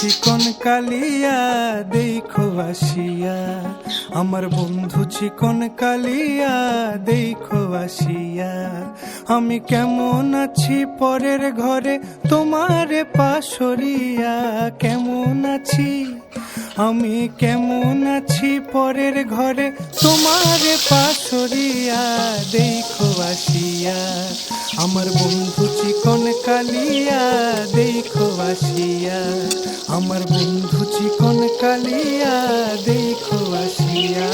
চিকন কালিয়া দেখো আসিয়া, আমার বন্ধু চিকন কালিয়া দেখো আসিয়া। আমি কেমন আছি পরের ঘরে তোমারে পাশরিয়া, কেমন আছি আমি কেমন আছি পরের ঘরে তোমারে পাশরিয়া দেখো আসিয়া। আমার বন্ধু চিকন কালিয়া দেখো আসিয়া, আমার বন্ধু চিকন কালিয়া দেখো আসিয়া।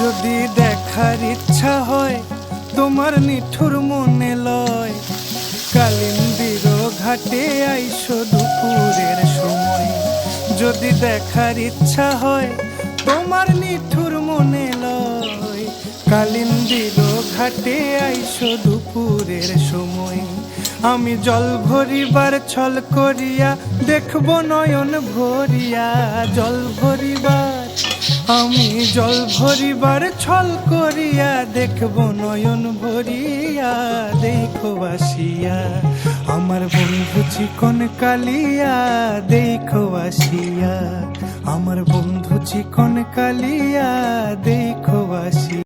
যদি দেখার ইচ্ছা হয় তোমার নিঠুর মনে লয়, কালিন্দির ঘাটে আইসো দুপুরের সময়। যদি দেখার ইচ্ছা হয় তোমার নিঠুর মনে লয়, কালিন্দির ঘাটে আইসো দুপুরের সময়। আমি জল ভরিবার ছল করিয়া দেখব নয়ন ভরিয়া, জল ভরিবার আমি জল ভরিবার ছল করিয়া দেখব নয়ন ভরিয়া দেখো আসিয়া। আমার বন্ধু চিকন কালিয়া দেখো আসিয়া, আমার বন্ধু চিকন কালিয়া দেখো আসিয়া।